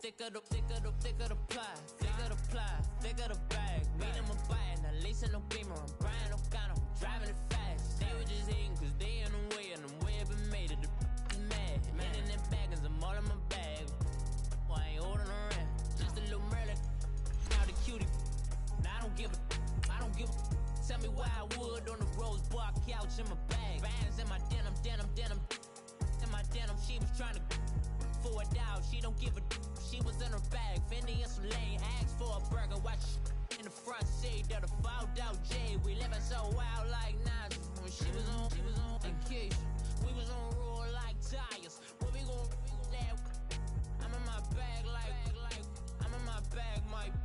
Thicker the bag. Meet them a buying, at least in no beamer. I'm Brian O'Connor, driving it fast. They were just hating cause they in the way, and I'm way up and made it. The mad. Hitting them baggins, I'm all in my bag. Well, I ain't holding around. Just a little Merlin. Now the cutie. Now I don't give a. Tell me why I would on the rose bar couch in my bag. Bands in my denim. In my denim, she was trying to for it out. She don't give a. She was in her bag, Fendi and some lane. Asked for a burger, watch in the front seat of the fouled out J. We living so wild like Nas. When she was on vacation, we was on roll like tires. What we gon' let? I'm in my bag like I'm in my bag, Mike.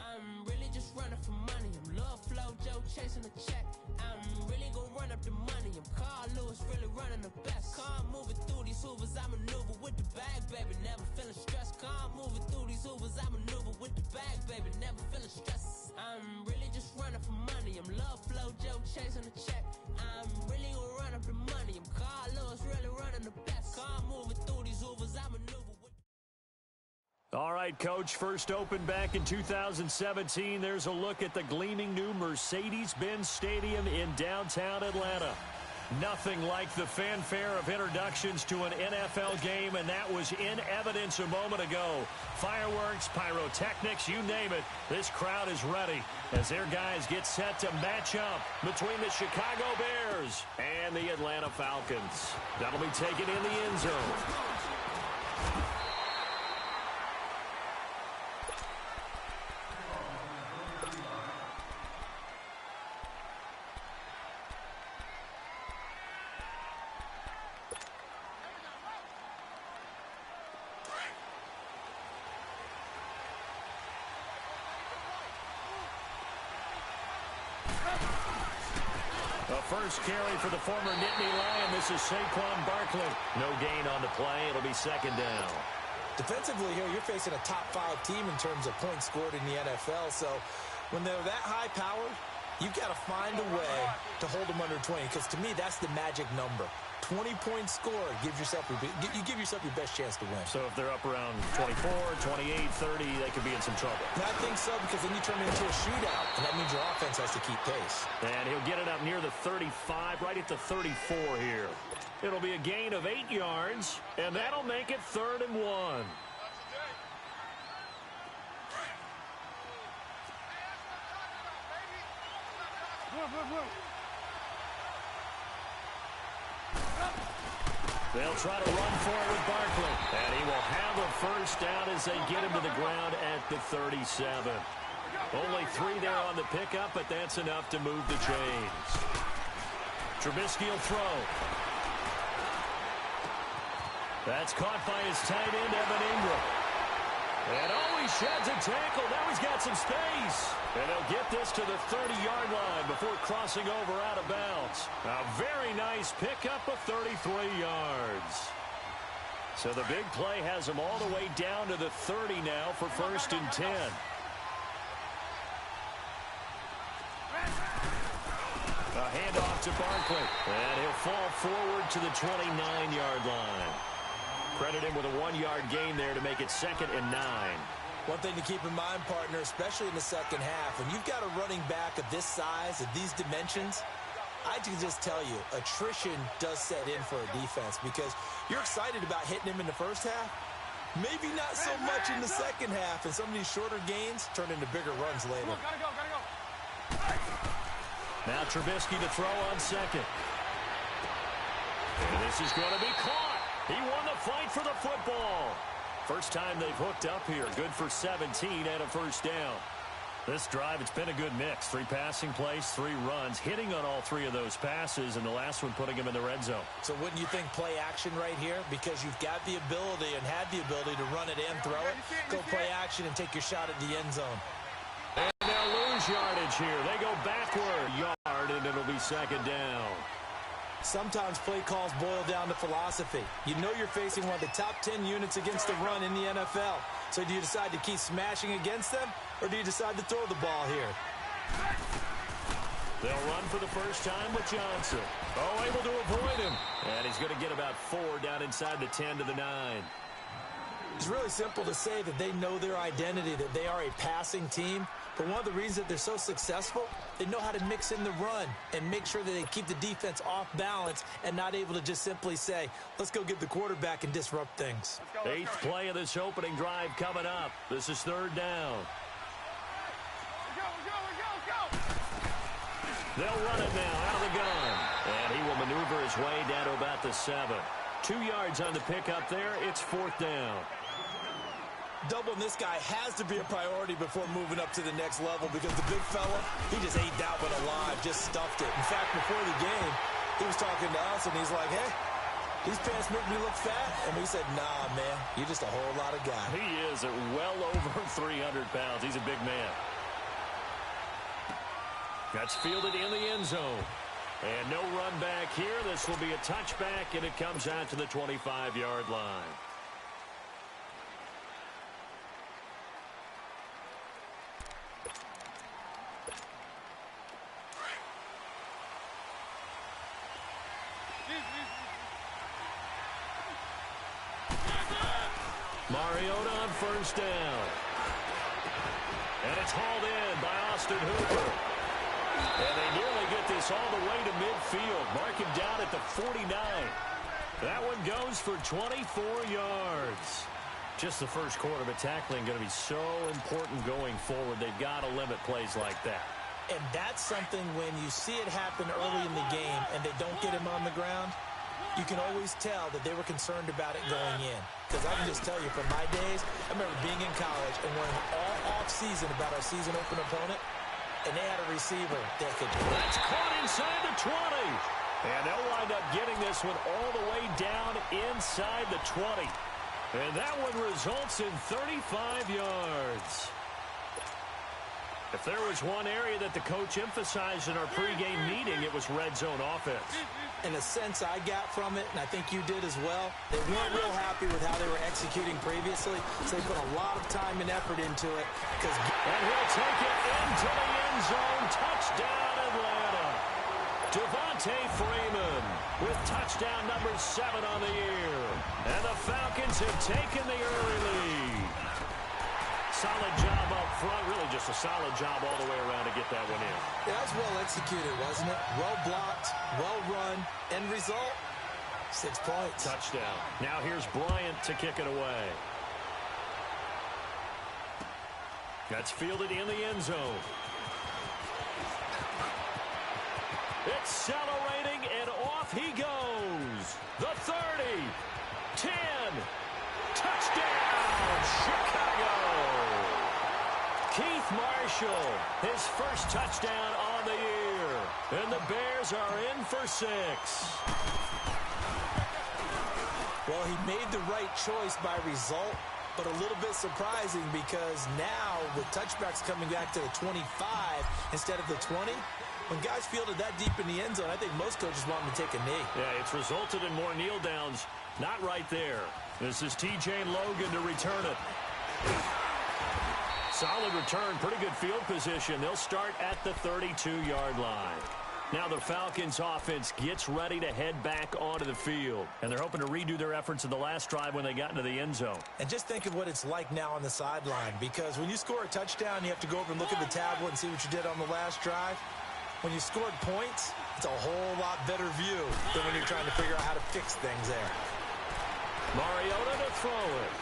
I'm really just running for money. I'm Love Flow Joe chasing the check. I'm really gon' run up the money. I'm Carl Lewis, really running the best. Car moving through these hoovers, I maneuver with the bag, baby. Never feeling stressed. Car moving through these hoovers, I maneuver with the bag, baby. Never feeling stressed. I'm really just running for money. I'm Love Flow Joe chasing the check. I'm really gon' run up the money. I'm Carl Lewis, really running the best. Car moving through these hoovers, I maneuver with. All right, Coach, first opened back in 2017. There's a look at the gleaming new Mercedes-Benz Stadium in downtown Atlanta. Nothing like the fanfare of introductions to an NFL game, and that was in evidence a moment ago. Fireworks, pyrotechnics, you name it. This crowd is ready as their guys get set to match up between the Chicago Bears and the Atlanta Falcons. That'll be taken in the end zone. The first carry for the former Nittany Lion. This is Saquon Barkley. No gain on the play. It'll be second down. Defensively here, you're facing a top 5 team in terms of points scored in the NFL. So when they're that high-powered, you've got to find a way to hold them under 20. Because to me, that's the magic number. 20 points scored, you give yourself your best chance to win. So if they're up around 24, 28, 30, they could be in some trouble. And I think so, because then you turn it into a shootout, and that means your offense has to keep pace. And he'll get it up near the 35, right at the 34 here. It'll be a gain of 8 yards, and that'll make it 3rd and 1. They'll try to run for it with Barkley. And he will have a first down as they get him to the ground at the 37. Only 3 there on the pickup, but that's enough to move the chains. Trubisky will throw. That's caught by his tight end, Evan Ingram. And he sheds a tackle. Now he's got some space. And they'll get this to the 30-yard line before crossing over out of bounds. A very nice pickup of 33 yards. So the big play has them all the way down to the 30 now for 1st and 10. A handoff to Barkley. And he'll fall forward to the 29-yard line. Credit him with a 1-yard gain there to make it 2nd and 9. One thing to keep in mind, partner, especially in the second half, when you've got a running back of this size, of these dimensions, I can just tell you, attrition does set in for a defense because you're excited about hitting him in the first half. Maybe not so much in the second half, and some of these shorter gains turn into bigger runs later. Gotta go. Now Trubisky to throw on 2nd. And this is going to be caught. He won the fight for the football. First time they've hooked up here. Good for 17 and a first down. This drive, it's been a good mix. 3 passing plays, 3 runs, hitting on all 3 of those passes, and the last one putting him in the red zone. So wouldn't you think play action right here? Because you've got the ability and had the ability to run it and throw it. Go play action and take your shot at the end zone. And they'll lose yardage here. They go backward. Yard, and it'll be second down. Sometimes play calls boil down to philosophy. You know you're facing one of the top 10 units against the run in the NFL. So do you decide to keep smashing against them, or do you decide to throw the ball here? They'll run for the first time with Johnson. Oh, able to avoid him. And he's going to get about 4 down inside the 10 to the 9. It's really simple to say that they know their identity, that they are a passing team. But one of the reasons that they're so successful, they know how to mix in the run and make sure that they keep the defense off balance and not able to just simply say, let's go get the quarterback and disrupt things. 8th play of this opening drive coming up. This is 3rd down. They'll run it now out of the gun. And he will maneuver his way down to about the 7. 2 yards on the pickup there. It's 4th down. Doubling this guy has to be a priority before moving up to the next level because the big fella, he just ate that one alive, just stuffed it. In fact, before the game, he was talking to us, and he's like, hey, these pants make me look fat. And we said, nah, man, you're just a whole lot of guy. He is at well over 300 pounds. He's a big man. That's fielded in the end zone. And no run back here. This will be a touchback, and it comes out to the 25-yard line. Mariota on first down. And it's hauled in by Austin Hooper. And they nearly get this all the way to midfield. Mark him down at the 49. That one goes for 24 yards. Just the first quarter, but tackling going to be so important going forward. They've got to limit plays like that. And that's something when you see it happen early in the game and they don't get him on the ground, you can always tell that they were concerned about it going in. Because I can just tell you from my days, I remember being in college and learning all off-season about our season open opponent, and they had a receiver that could... That's caught inside the 20. And they'll wind up getting this one all the way down inside the 20. And that one results in 35 yards. If there was one area that the coach emphasized in our pregame meeting, it was red zone offense. In a sense I got from it, and I think you did as well, they weren't real happy with how they were executing previously, so they put a lot of time and effort into it. And he'll take it into the end zone. Touchdown, Atlanta. Devontae Freeman with touchdown number 7 on the year. And the Falcons have taken the early lead. Solid job up front. Really just a solid job all the way around to get that one in. Yeah, that was well executed, wasn't it? Well blocked, well run. End result, 6 points. Touchdown. Now here's Bryant to kick it away. That's fielded in the end zone. Accelerating, and off he goes. The 30, 10, touchdown, Chicago. Keith Marshall, his first touchdown on the year. And the Bears are in for 6. Well, he made the right choice by result, but a little bit surprising because now with touchbacks coming back to the 25 instead of the 20, when guys fielded that deep in the end zone, I think most coaches want them to take a knee. Yeah, it's resulted in more kneel downs. Not right there. This is TJ Logan to return it. Solid return, pretty good field position. They'll start at the 32-yard line. Now the Falcons offense gets ready to head back onto the field. And they're hoping to redo their efforts in the last drive when they got into the end zone. And just think of what it's like now on the sideline. Because when you score a touchdown, you have to go over and look at the tablet and see what you did on the last drive. When you scored points, it's a whole lot better view than when you're trying to figure out how to fix things there. Mariota to throw it.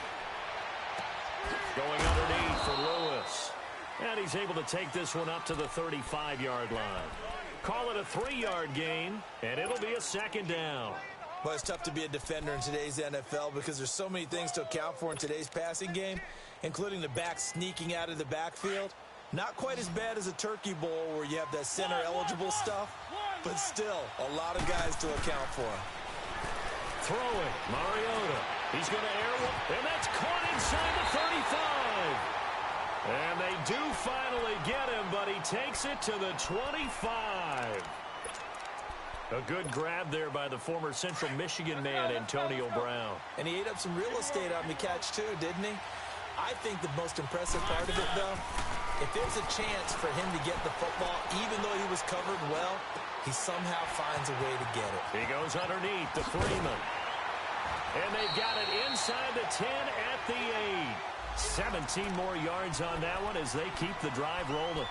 Going underneath for Lewis. And he's able to take this one up to the 35-yard line. Call it a 3-yard gain, and it'll be a second down. Well, it's tough to be a defender in today's NFL because there's so many things to account for in today's passing game, including the back sneaking out of the backfield. Not quite as bad as a turkey bowl where you have that center-eligible stuff, but still a lot of guys to account for. Throwing, Mariota. He's going to air one, and that's caught inside the 35. And they do finally get him, but he takes it to the 25. A good grab there by the former Central Michigan man, Antonio Brown. And he ate up some real estate on the catch, too, didn't he? I think the most impressive part of it, though, if there's a chance for him to get the football, even though he was covered well, he somehow finds a way to get it. He goes underneath to Freeman. And they've got it inside the 10 at the 8. 17 more yards on that one as they keep the drive rolling.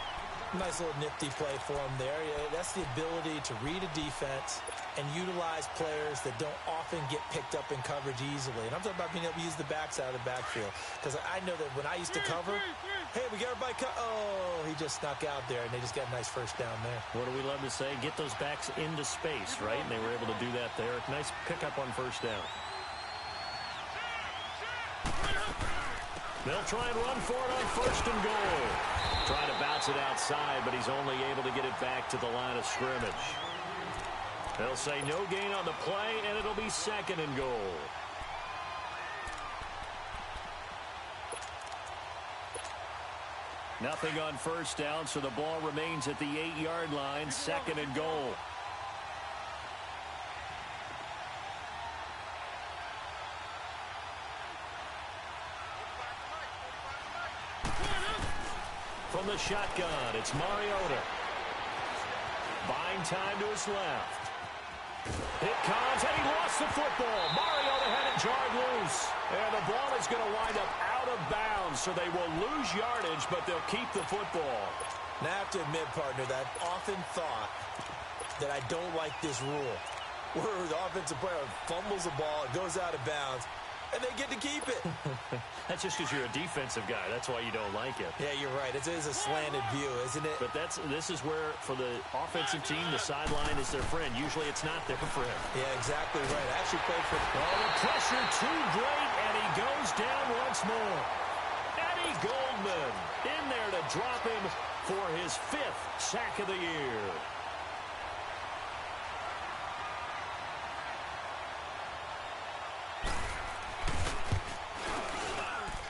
Nice little nifty play for him there. Yeah, that's the ability to read a defense and utilize players that don't often get picked up in coverage easily. And I'm talking about being able to use the backside of the backfield. Because I know that when I used to cover, hey, we got everybody oh, he just snuck out there, and they just got a nice first down there. What do we love to say? Get those backs into space, right? And they were able to do that there. Nice pickup on first down. They'll try and run for it on first and goal. Trying to bounce it outside, but he's only able to get it back to the line of scrimmage. They'll say no gain on the play, and it'll be second and goal. Nothing on first down, so the ball remains at the 8-yard line, second and goal. From the shotgun, it's Mariota. Buying time to his left. It comes, and he lost the football. Mariota had it jarred loose. And the ball is going to wind up out of bounds, so they will lose yardage, but they'll keep the football. Now, I have to admit, partner, that I've often thought that I don't like this rule, where the offensive player fumbles the ball, it goes out of bounds, and they get to keep it. That's just because you're a defensive guy. That's why you don't like it. Yeah, you're right. It is a slanted view, isn't it? But this is where, for the offensive team, the sideline is their friend. Usually it's not there for him. Yeah, exactly right. I actually played for... Oh, the pressure too great, and he goes down once more. Eddie Goldman in there to drop him for his 5th sack of the year.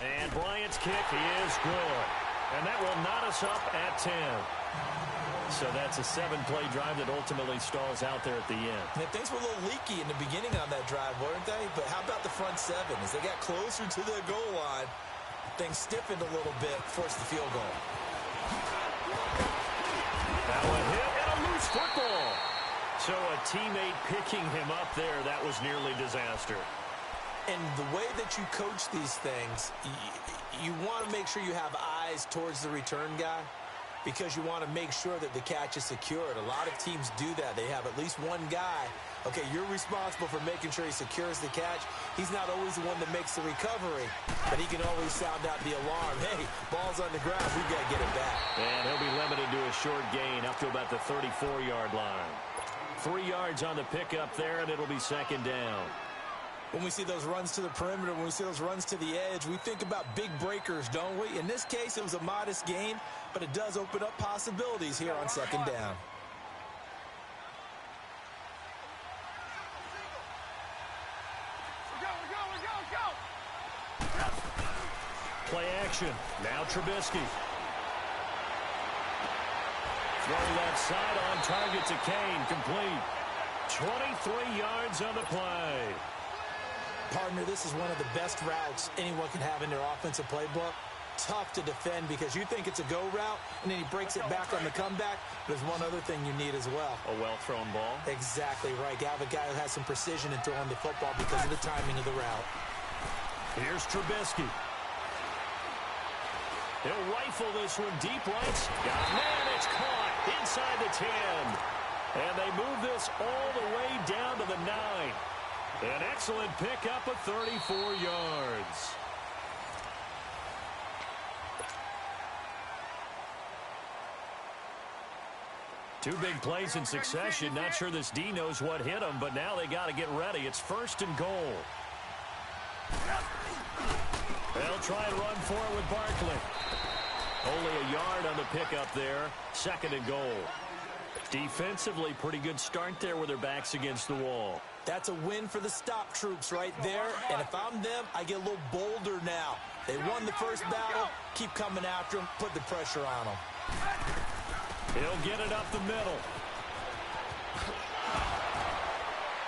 And Bryant's kick is good. And that will knot us up at 10. So that's a 7-play drive that ultimately stalls out there at the end. And things were a little leaky in the beginning on that drive, weren't they? But how about the front 7? As they got closer to the goal line, things stiffened a little bit, forced the field goal. That one hit, and a loose football. So a teammate picking him up there, that was nearly disaster. And the way that you coach these things, you want to make sure you have eyes towards the return guy because you want to make sure that the catch is secured. A lot of teams do that. They have at least one guy. Okay, you're responsible for making sure he secures the catch. He's not always the one that makes the recovery, but he can always sound out the alarm. Hey, ball's on the ground. We've got to get it back. And he'll be limited to a short gain up to about the 34-yard line. 3 yards on the pickup there, and it'll be second down. When we see those runs to the perimeter, when we see those runs to the edge, we think about big breakers, don't we? In this case, it was a modest gain, but it does open up possibilities here on second down. Play action. Now Trubisky. Throw left side on target to Kane. Complete. 23 yards on the play. Partner, this is one of the best routes anyone can have in their offensive playbook. Tough to defend because you think it's a go route, and then he breaks it back on the comeback. There's one other thing you need as well. A well-thrown ball. Exactly right. You have a guy who has some precision in throwing the football because of the timing of the route. Here's Trubisky. He'll rifle this one deep right. Man, it's caught inside the 10. And they move this all the way down to the 9. An excellent pickup of 34 yards. Two big plays in succession. Not sure this D knows what hit him, but now they got to get ready. It's 1st and goal. They'll try and run for it with Barkley. Only a yard on the pickup there. 2nd and goal. Defensively, pretty good start there with their backs against the wall. That's a win for the stop troops right there. And if I'm them, I get a little bolder now. They won the first battle. Keep coming after them. Put the pressure on them. He'll get it up the middle.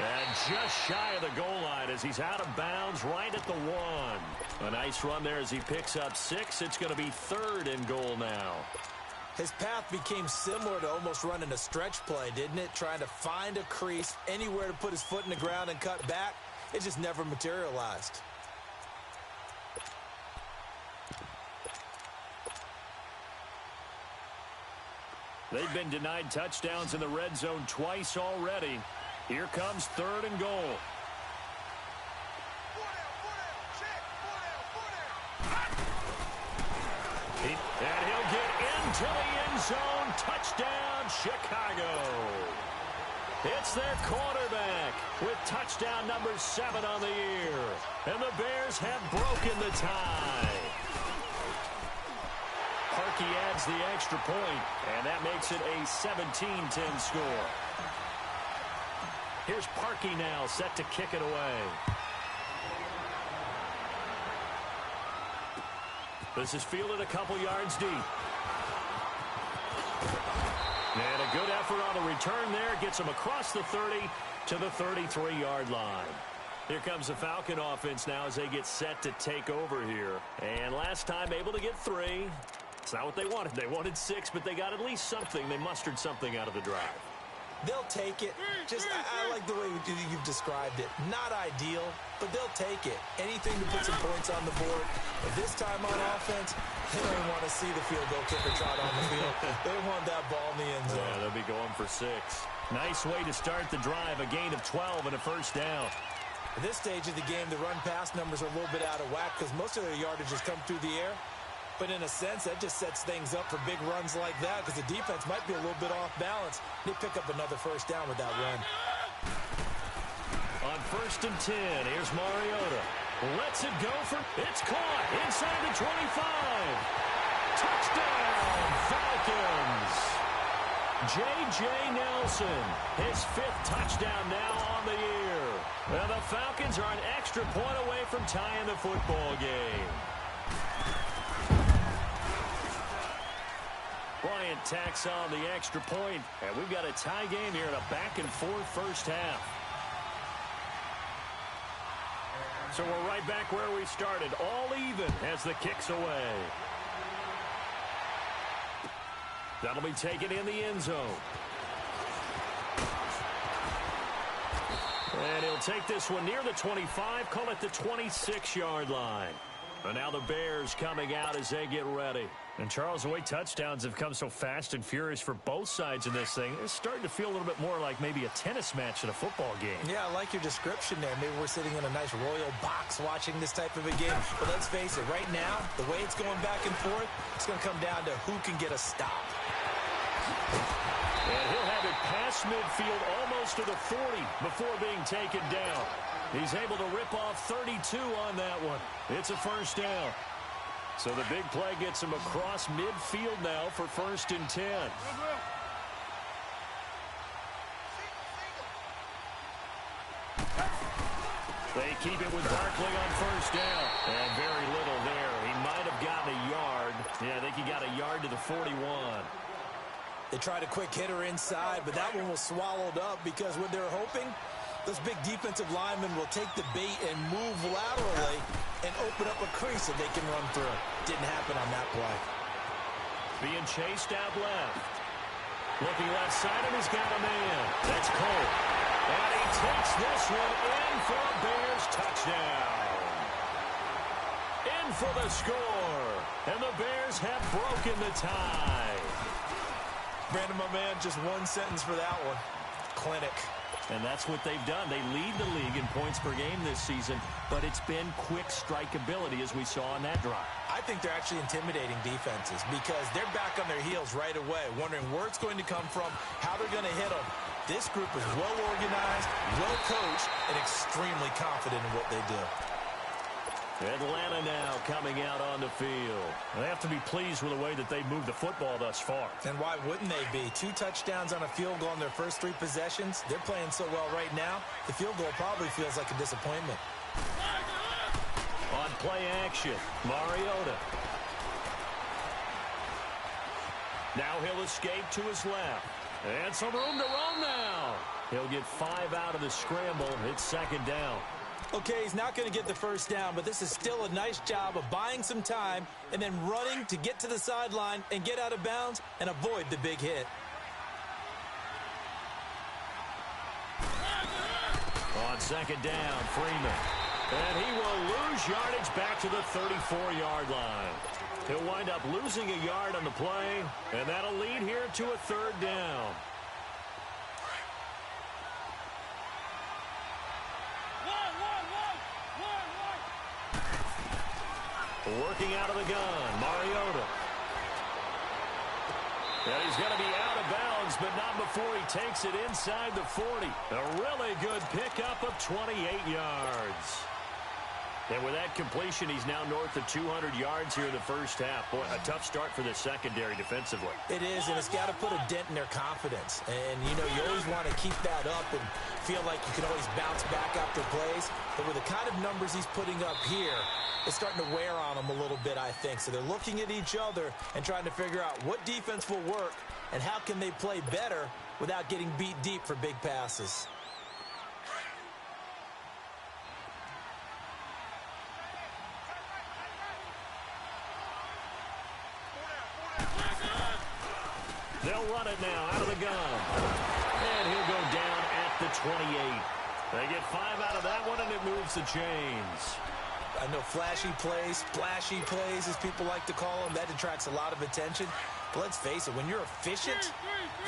And just shy of the goal line as he's out of bounds right at the 1. A nice run there as he picks up 6. It's going to be 3rd and goal now. His path became similar to almost running a stretch play, didn't it? Trying to find a crease, anywhere to put his foot in the ground and cut back. It just never materialized. They've been denied touchdowns in the red zone twice already. Here comes 3rd and goal. And he'll get into the end zone. Touchdown, Chicago. It's their quarterback with touchdown number 7 on the year. And the Bears have broken the tie. Parkey adds the extra point, and that makes it a 17-10 score. Here's Parkey now, set to kick it away. This is fielded a couple yards deep. And a good effort on the return there. Gets him across the 30 to the 33-yard line. Here comes the Falcon offense now as they get set to take over here. And last time able to get 3. It's not what they wanted. They wanted 6, but they got at least something. They mustered something out of the drive. They'll take it. I like the way you've described it. Not ideal, but they'll take it. Anything to put some points on the board. But this time on offense, they don't even want to see the field goal kicker trot on the field. They want that ball in the end zone. Yeah, they'll be going for 6. Nice way to start the drive. A gain of 12 and a first down. At this stage of the game, the run-pass numbers are a little bit out of whack because most of their yardage has come through the air. But in a sense, that just sets things up for big runs like that because the defense might be a little bit off balance. They pick up another first down with that run. On 1st and 10, here's Mariota. Lets it go for... It's caught inside the 25. Touchdown, Falcons. J.J. Nelson, his 5th touchdown now on the year. And the Falcons are an extra point away from tying the football game. Bryant tacks on the extra point, and we've got a tie game here in a back-and-forth first half. So we're right back where we started, all even as the kick's away. That'll be taken in the end zone. And he'll take this one near the 25, call it the 26-yard line. And now the Bears coming out as they get ready. And, Charles, the way touchdowns have come so fast and furious for both sides in this thing, it's starting to feel a little bit more like maybe a tennis match in a football game. Yeah, I like your description there. Maybe we're sitting in a nice royal box watching this type of a game. But let's face it, right now, the way it's going back and forth, it's going to come down to who can get a stop. And he'll have it past midfield almost to the 40 before being taken down. He's able to rip off 32 on that one. It's a first down. So the big play gets him across midfield now for 1st and 10. They keep it with Barkley on first down. And very little there. He might have gotten a yard. Yeah, I think he got a yard to the 41. They tried a quick hitter inside, but that one was swallowed up because what they're hoping, those big defensive linemen will take the bait and move laterally and open up a crease that they can run through. Didn't happen on that play. Being chased out left. Looking left side, and he's got a man. That's Cole. And he takes this one in for a Bears touchdown. In for the score. And the Bears have broken the tie. Brandon, my man, just one sentence for that one. Clinic. And that's what they've done. They lead the league in points per game this season, but it's been quick strikeability as we saw on that drive. I think they're actually intimidating defenses because they're back on their heels right away, wondering where it's going to come from, how they're going to hit them. This group is well organized, well coached, and extremely confident in what they do. Atlanta now coming out on the field. They have to be pleased with the way that they've moved the football thus far. And why wouldn't they be? 2 touchdowns on a field goal in their first 3 possessions. They're playing so well right now, the field goal probably feels like a disappointment. On play action, Mariota. Now he'll escape to his left. And some room to run now. He'll get 5 out of the scramble. It's second down. Okay, he's not going to get the first down, but this is still a nice job of buying some time and then running to get to the sideline and get out of bounds and avoid the big hit. On second down, Freeman. And he will lose yardage back to the 34-yard line. He'll wind up losing a yard on the play, and that'll lead here to a third down. Working out of the gun, Mariota. And he's going to be out of bounds, but not before he takes it inside the 40. A really good pickup of 28 yards. And with that completion, he's now north of 200 yards here in the first half. Boy, a tough start for the secondary defensively. It is, and it's got to put a dent in their confidence. And, you know, you always want to keep that up and feel like you can always bounce back after plays. But with the kind of numbers he's putting up here, it's starting to wear on them a little bit, I think. So they're looking at each other and trying to figure out what defense will work and how can they play better without getting beat deep for big passes. They'll run it now out of the gun. And he'll go down at the 28. They get 5 out of that one, and it moves the chains. I know flashy plays, splashy plays, as people like to call them, that attracts a lot of attention. But let's face it, when you're efficient,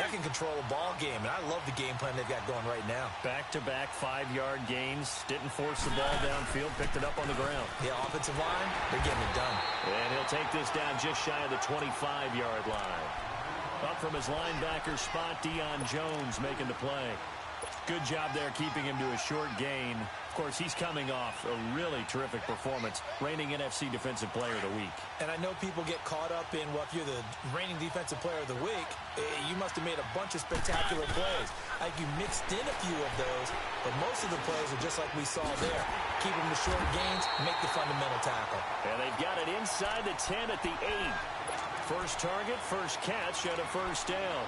that can control a ball game. And I love the game plan they've got going right now. Back-to-back 5-yard gains. Didn't force the ball downfield. Picked it up on the ground. Yeah, offensive line, they're getting it done. And he'll take this down just shy of the 25-yard line. Up from his linebacker spot, Deion Jones making the play. Good job there keeping him to a short gain. Of course, he's coming off a really terrific performance, reigning NFC Defensive Player of the Week. And I know people get caught up in, well, if you're the reigning Defensive Player of the Week, you must have made a bunch of spectacular plays. I think you mixed in a few of those, but most of the plays are just like we saw there. Keep them to short gains, make the fundamental tackle. And they've got it inside the 10 at the 8. First target, first catch, and a first down.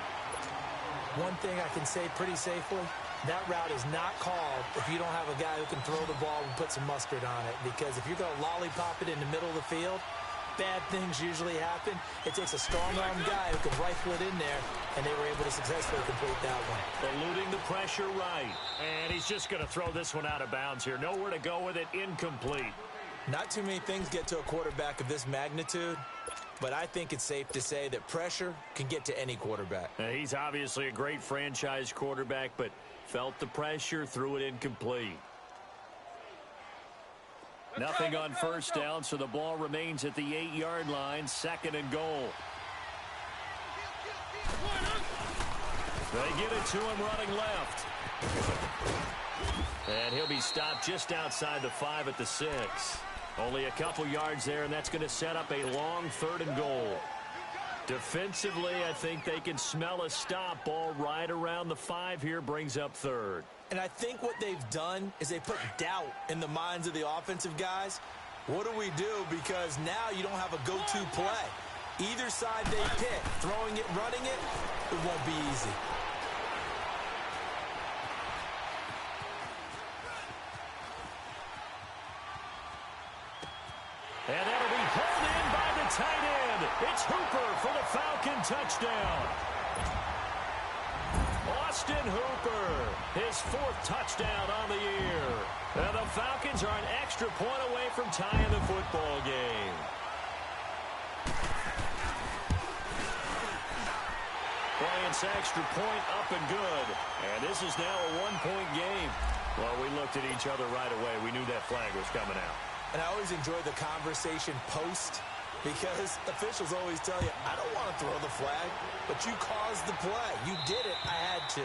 One thing I can say pretty safely, that route is not called if you don't have a guy who can throw the ball and put some mustard on it. Because if you're going to lollipop it in the middle of the field, bad things usually happen. It takes a strong-arm guy who can rifle it in there, and they were able to successfully complete that one. Eluding the pressure right. And he's just going to throw this one out of bounds here. Nowhere to go with it, incomplete. Not too many things get to a quarterback of this magnitude, but I think it's safe to say that pressure can get to any quarterback. He's obviously a great franchise quarterback, but felt the pressure, threw it incomplete. Nothing on first down, so the ball remains at the 8-yard line, second and goal. They give it to him running left. And he'll be stopped just outside the 5 at the 6. Only a couple yards there, and that's going to set up a long third and goal. Defensively, I think they can smell a stop. Ball right around the 5 here, brings up third. And I think what they've done is they put doubt in the minds of the offensive guys. What do we do? Because now you don't have a go-to play. Either side they pick, throwing it, running it, it won't be easy. And that'll be pulled in by the tight end. It's Hooper for the Falcon touchdown. Austin Hooper, his 4th touchdown on the year. And the Falcons are an extra point away from tying the football game. Play chance extra point up and good. And this is now a one-point game. Well, we looked at each other right away. We knew that flag was coming out. And I always enjoy the conversation post, because officials always tell you, I don't want to throw the flag, but you caused the play. You did it. I had to.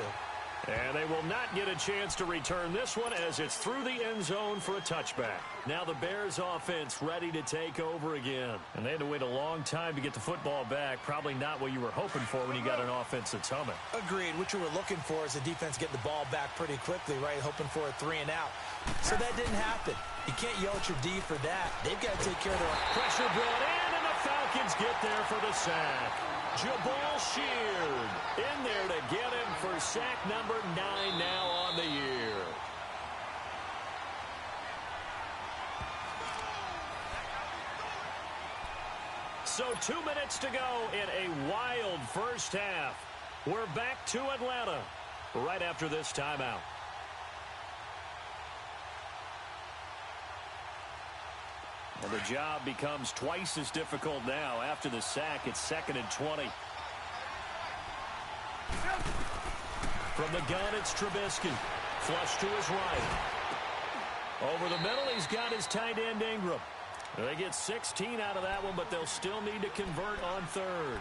And they will not get a chance to return this one as it's through the end zone for a touchback. Now the Bears offense ready to take over again. And they had to wait a long time to get the football back. Probably not what you were hoping for when you got an offense that's humming. Agreed. What you were looking for is the defense getting the ball back pretty quickly, right? Hoping for a 3-and-out. So that didn't happen. You can't yell at your D for that. They've got to take care of their pressure brought in, and the Falcons get there for the sack. Jabal Sheard in there to get him for sack number 9 now on the year. So 2 minutes to go in a wild first half. We're back to Atlanta right after this timeout. And the job becomes twice as difficult now. After the sack, it's 2nd and 20. From the gun, it's Trubisky. Flush to his right. Over the middle, he's got his tight end Ingram. They get 16 out of that one, but they'll still need to convert on 3rd.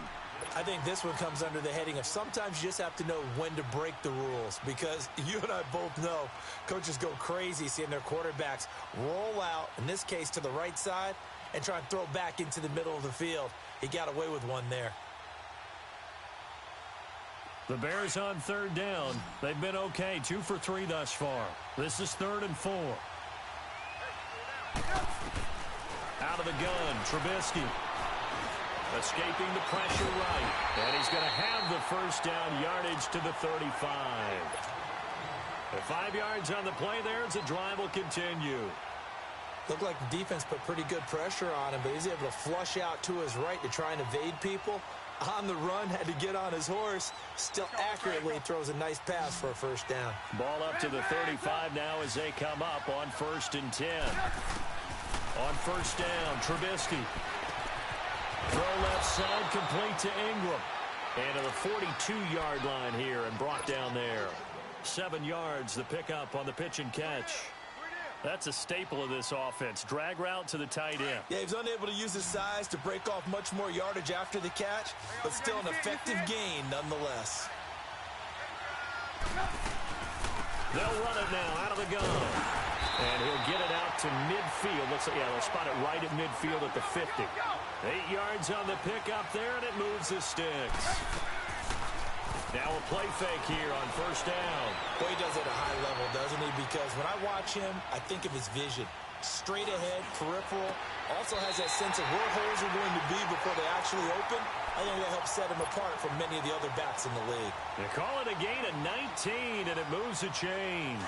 I think this one comes under the heading of sometimes you just have to know when to break the rules, because you and I both know coaches go crazy seeing their quarterbacks roll out, in this case to the right side, and try and throw back into the middle of the field. He got away with one there. The Bears on 3rd down. They've been okay, 2 for 3 thus far. This is 3rd and 4. Out of the gun, Trubisky. Escaping the pressure right. And he's going to have the first down, yardage to the 35. At 5 yards on the play there, as the drive will continue. Looked like the defense put pretty good pressure on him, but he's able to flush out to his right to try and evade people. On the run, had to get on his horse. Still accurately throws a nice pass for a first down. Ball up to the 35 now as they come up on 1st and 10. On 1st down, Trubisky. Throw left side, complete to Ingram. And to the 42-yard line here and brought down there. 7 yards, the pickup on the pitch and catch. That's a staple of this offense. Drag route to the tight end. Yeah, he's unable to use his size to break off much more yardage after the catch, but still an effective gain nonetheless. They'll run it now out of the gun. And he'll get it out to midfield. Looks like, yeah, they'll spot it right at midfield at the 50. 8 yards on the pickup there, and it moves the sticks. Now a play fake here on 1st down. Boy, he does it at a high level, doesn't he? Because when I watch him, I think of his vision. Straight ahead, peripheral. Also has that sense of where holes are going to be before they actually open. I think that helps set him apart from many of the other backs in the league. They call it a gain of 19, and it moves the chains.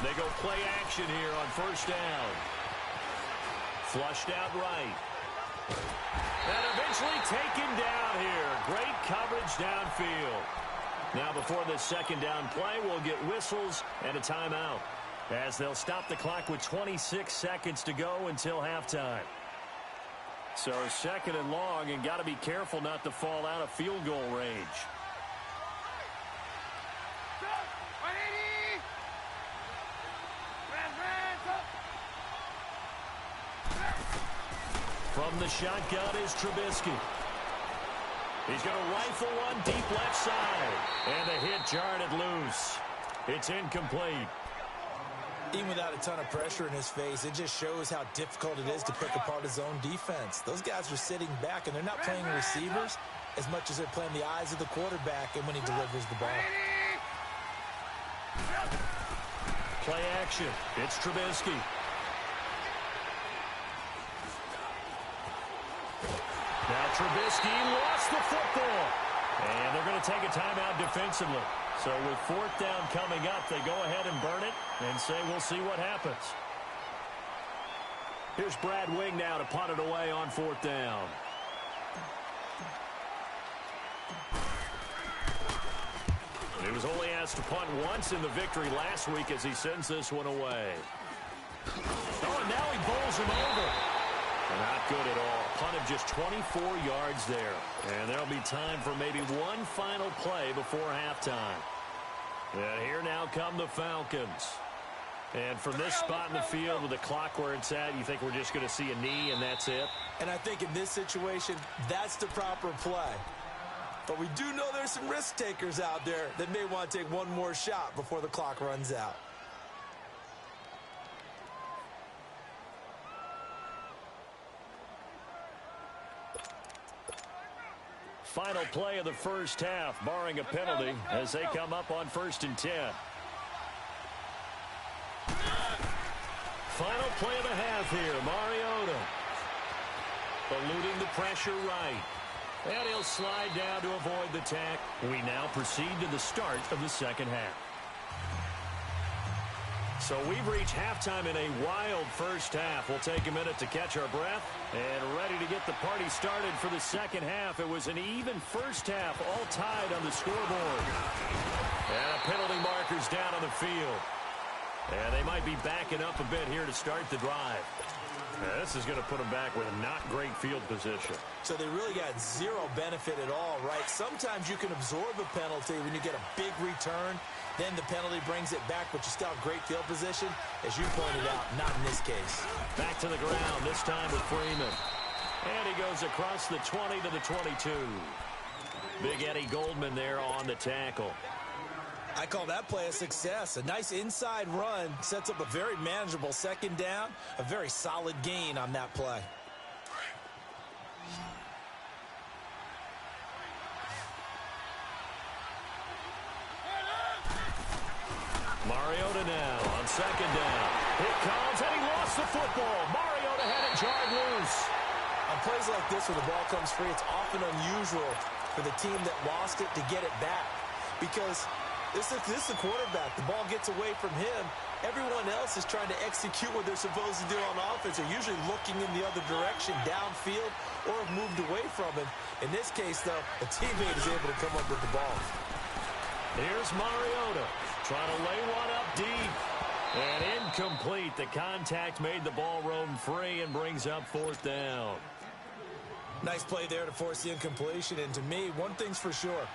They go play action here on 1st down. Flushed out right. And eventually taken down here. Great coverage downfield. Now before this 2nd down play, we'll get whistles and a timeout, as they'll stop the clock with 26 seconds to go until halftime. So 2nd and long, and got to be careful not to fall out of field goal range. From the shotgun is Trubisky. He's going to rifle one deep left side. And the hit jarred it loose. It's incomplete. Even without a ton of pressure in his face, it just shows how difficult it is to pick apart his own defense. Those guys are sitting back, and they're not playing receivers as much as they're playing the eyes of the quarterback and when he delivers the ball. Play action. It's Trubisky. Now Trubisky lost the football. And they're going to take a timeout defensively. So with 4th down coming up, they go ahead and burn it and say we'll see what happens. Here's Brad Wing now to punt it away on 4th down. He was only asked to punt once in the victory last week as he sends this one away. Oh, and now he bowls him over. Not good at all. Punt of just 24 yards there. And there'll be time for maybe one final play before halftime. And here now come the Falcons. And from this spot in the field with the clock where it's at, you think we're just going to see a knee and that's it? And I think in this situation, that's the proper play. But we do know there's some risk takers out there that may want to take one more shot before the clock runs out. Final play of the first half, barring a penalty, as they come up on 1st and 10. Final play of the half here, Mariota. Eluding the pressure right. And he'll slide down to avoid the tack. We now proceed to the start of the second half. So we've reached halftime in a wild first half. We'll take a minute to catch our breath and ready to get the party started for the second half. It was an even first half, all tied on the scoreboard. And a penalty marker's down on the field. And they might be backing up a bit here to start the drive. Now, this is going to put them back with a not great field position. So they really got zero benefit at all, right? Sometimes you can absorb a penalty when you get a big return. Then the penalty brings it back, but you still have great field position. As you pointed out, not in this case. Back to the ground, this time with Freeman. And he goes across the 20 to the 22. Big Eddie Goldman there on the tackle. I call that play a success. A nice inside run sets up a very manageable second down. A very solid gain on that play. Mariota now on second down. It comes, and he lost the football. Mariota had it jarred loose. On plays like this where the ball comes free, it's often unusual for the team that lost it to get it back. Because this is the quarterback. The ball gets away from him. Everyone else is trying to execute what they're supposed to do on offense. They're usually looking in the other direction, downfield, or have moved away from him. In this case, though, a teammate is able to come up with the ball. Here's Mariota trying to lay one up deep. And incomplete. The contact made the ball roam free and brings up 4th down. Nice play there to force the incompletion. And to me, one thing's for sure.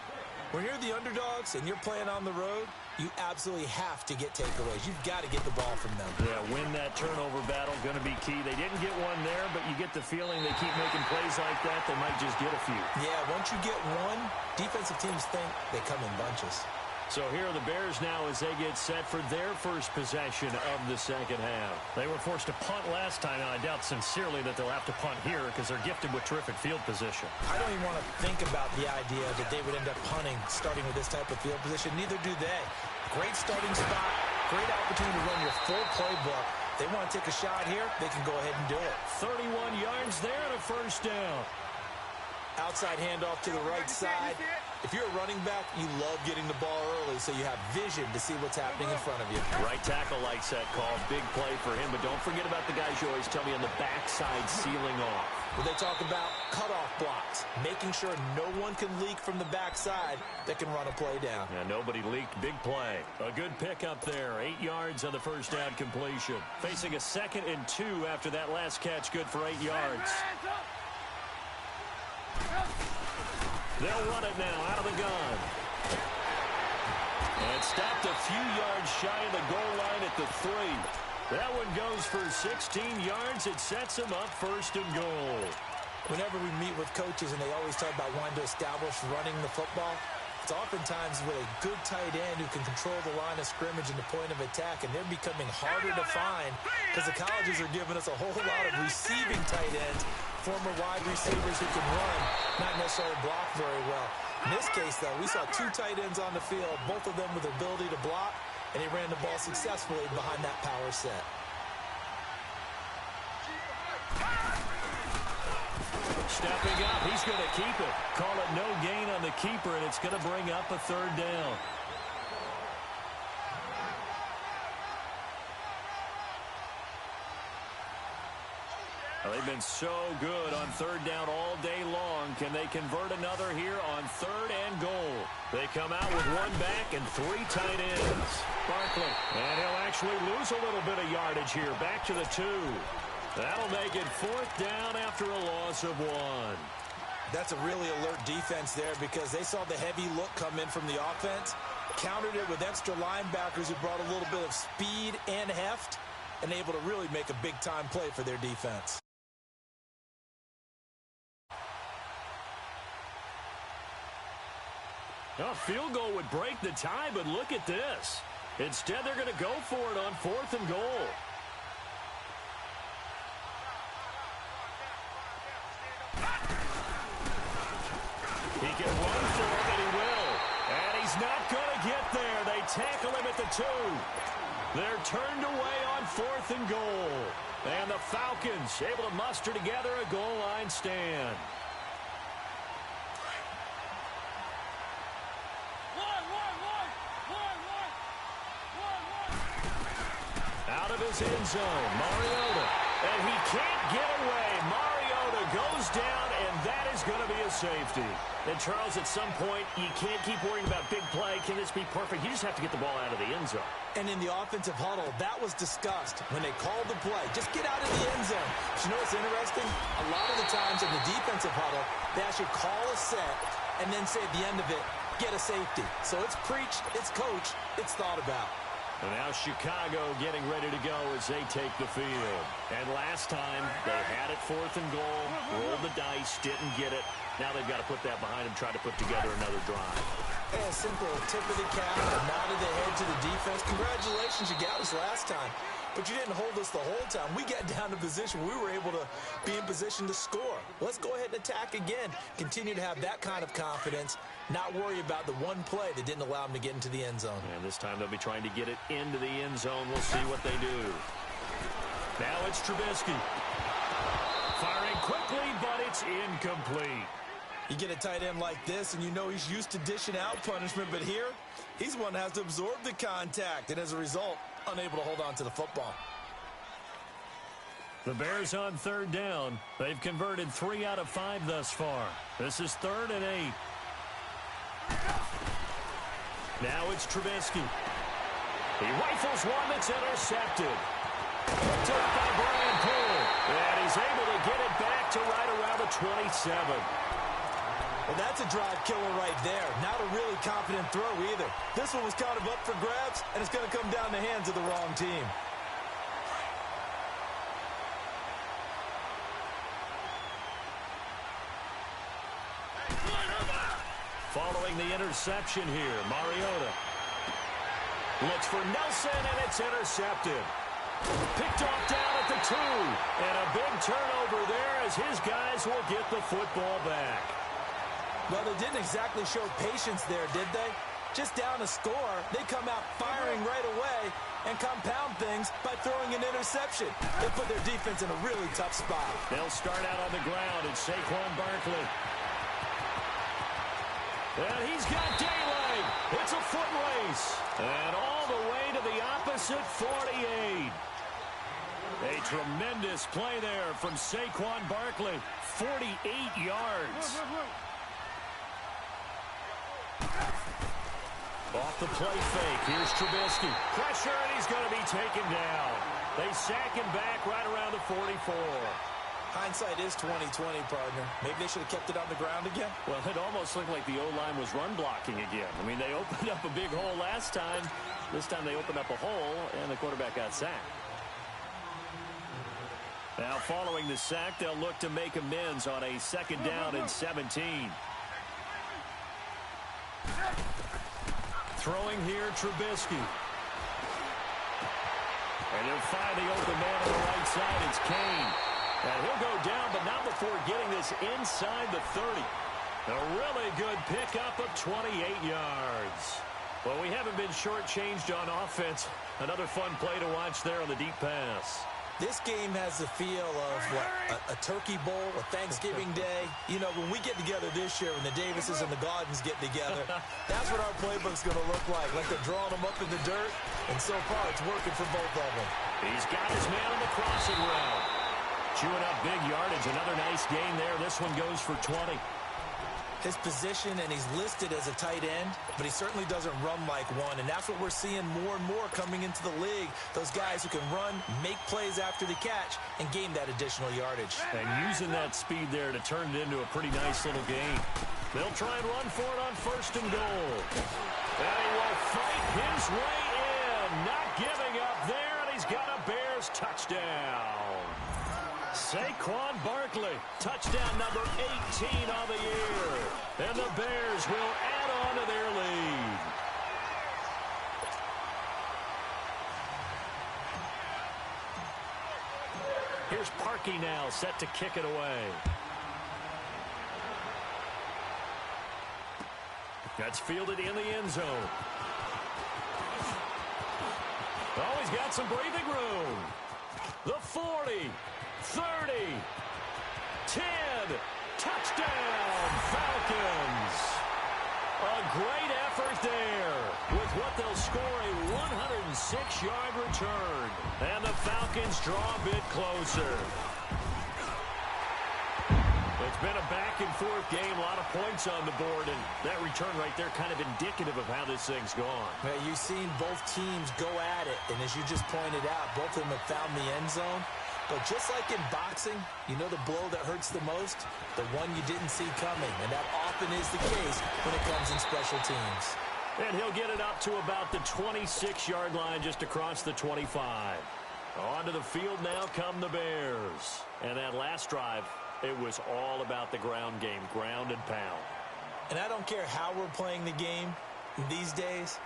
When you're the underdogs and you're playing on the road, you absolutely have to get takeaways. You've got to get the ball from them. Yeah, win that turnover battle, going to be key. They didn't get one there, but you get the feeling they keep making plays like that, they might just get a few. Yeah, once you get one, defensive teams think they come in bunches. So here are the Bears now as they get set for their first possession of the second half. They were forced to punt last time, and I doubt sincerely that they'll have to punt here because they're gifted with terrific field position. I don't even want to think about the idea that they would end up punting starting with this type of field position. Neither do they. Great starting spot, great opportunity to run your full playbook. They want to take a shot here, they can go ahead and do it. 31 yards there and a first down. Outside handoff to the right side. If you're a running back, you love getting the ball early so you have vision to see what's happening in front of you. Right tackle likes that call. Big play for him, but don't forget about the guys you always tell me on the backside sealing off. Well, they talk about cutoff blocks, making sure no one can leak from the backside that can run a play down. Yeah, nobody leaked. Big play. A good pickup there. 8 yards on the first down completion. Facing a 2nd and 2 after that last catch. Good for 8 yards. They'll run it now out of the gun. And stopped a few yards shy of the goal line at the 3. That one goes for 16 yards. It sets them up 1st and goal. Whenever we meet with coaches and they always talk about wanting to establish running the football, it's oftentimes with a good tight end who can control the line of scrimmage and the point of attack, and they're becoming harder to find because the colleges are giving us a whole lot of receiving tight ends, former wide receivers who can run, not necessarily block very well. In this case, though, we saw 2 tight ends on the field, both of them with the ability to block, and he ran the ball successfully behind that power set. Stepping up, he's going to keep it. Call it no gain on the keeper, and it's going to bring up a 3rd down. Well, they've been so good on 3rd down all day long. Can they convert another here on 3rd and goal? They come out with one back and 3 tight ends. Barkley. And he'll actually lose a little bit of yardage here. Back to the 2. That'll make it 4th down after a loss of 1. That's a really alert defense there because they saw the heavy look come in from the offense, countered it with extra linebackers who brought a little bit of speed and heft, and able to really make a big-time play for their defense. A field goal would break the tie, but look at this. Instead, they're going to go for it on 4th and goal. He can run for it, and he will. And he's not going to get there. They tackle him at the 2. They're turned away on 4th and goal. And the Falcons able to muster together a goal line stand. Out of his end zone, Mariota. And he can't get away. Mariota goes down, and that is going to be a safety. And, Charles, at some point, you can't keep worrying about big play. Can this be perfect? You just have to get the ball out of the end zone. And in the offensive huddle, that was discussed when they called the play. Just get out of the end zone. But you know what's interesting? A lot of the times in the defensive huddle, they actually call a set and then say at the end of it, get a safety. So it's preached, it's coached, it's thought about. And now Chicago getting ready to go as they take the field. And last time, they had it 4th and goal, rolled the dice, didn't get it. Now they've got to put that behind them, try to put together another drive. A simple tip of the cap, a nod of the head to the defense. Congratulations, you got us last time. But you didn't hold us the whole time. We got down to position. We were able to be in position to score. Let's go ahead and attack again. Continue to have that kind of confidence. Not worry about the one play that didn't allow them to get into the end zone. And this time they'll be trying to get it into the end zone. We'll see what they do. Now it's Trubisky. Firing quickly, but it's incomplete. You get a tight end like this, and you know he's used to dishing out punishment, but here, he's one that has to absorb the contact, and as a result, unable to hold on to the football. The Bears on 3rd down. They've converted 3 out of 5 thus far. This is 3rd and 8. Now it's Trubisky. He rifles one that's intercepted. Picked up by Brian Poole. And he's able to get it back to right around the 27. Well, that's a drive killer right there. Not a really confident throw either. This one was kind of up for grabs, and it's going to come down the hands of the wrong team. Following the interception here, Mariota looks for Nelson, and it's intercepted. Picked off down at the 2. And a big turnover there as his guys will get the football back. Well, they didn't exactly show patience there, did they? Just down a score, they come out firing right away and compound things by throwing an interception. They put their defense in a really tough spot. They'll start out on the ground. It's Saquon Barkley. And he's got daylight. It's a foot race. And all the way to the opposite 48. A tremendous play there from Saquon Barkley. 48 yards. Off the play fake. Here's Trubisky. Pressure, and he's going to be taken down. They sack him back right around the 44. Hindsight is 20/20, partner. Maybe they should have kept it on the ground again. Well, it almost looked like the O-line was run blocking again. I mean, they opened up a big hole last time. This time they opened up a hole, and the quarterback got sacked. Now, following the sack, they'll look to make amends on a 2nd down and 17. Throwing here, Trubisky. And he'll find the open man on the right side. It's Kane. And he'll go down, but not before getting this inside the 30. A really good pickup of 28 yards. Well, we haven't been shortchanged on offense. Another fun play to watch there on the deep pass. This game has the feel of, what, a turkey bowl, a Thanksgiving day. You know, when we get together this year, when the Davises and the Gardens get together, that's what our playbook's going to look like. Like they're drawing them up in the dirt, and so far it's working for both of them. He's got his man on the crossing route. Chewing up big yardage. Another nice gain there. This one goes for 20. his position, and he's listed as a tight end, but he certainly doesn't run like one, and that's what we're seeing more and more coming into the league. Those guys who can run, make plays after the catch, and gain that additional yardage. And using that speed there to turn it into a pretty nice little game. They'll try and run for it on 1st and goal. And he will fight his way in, not giving up there, and he's got a Bears touchdown. Saquon Barkley, touchdown number 18 on the year. And the Bears will add on to their lead. Here's Parkey now, set to kick it away. That's fielded in the end zone. Oh, he's got some breathing room. The 40. 30, 10, touchdown, Falcons. A great effort there with what they'll score a 106-yard return. And the Falcons draw a bit closer. It's been a back-and-forth game, a lot of points on the board, and that return right there kind of indicative of how this thing's gone. Well, you've seen both teams go at it, and as you just pointed out, both of them have found the end zone. But just like in boxing, you know the blow that hurts the most? The one you didn't see coming, and that often is the case when it comes in special teams. And he'll get it up to about the 26-yard line just across the 25. Onto the field now come the Bears. And that last drive, it was all about the ground game, ground and pound. And I don't care how we're playing the game these days,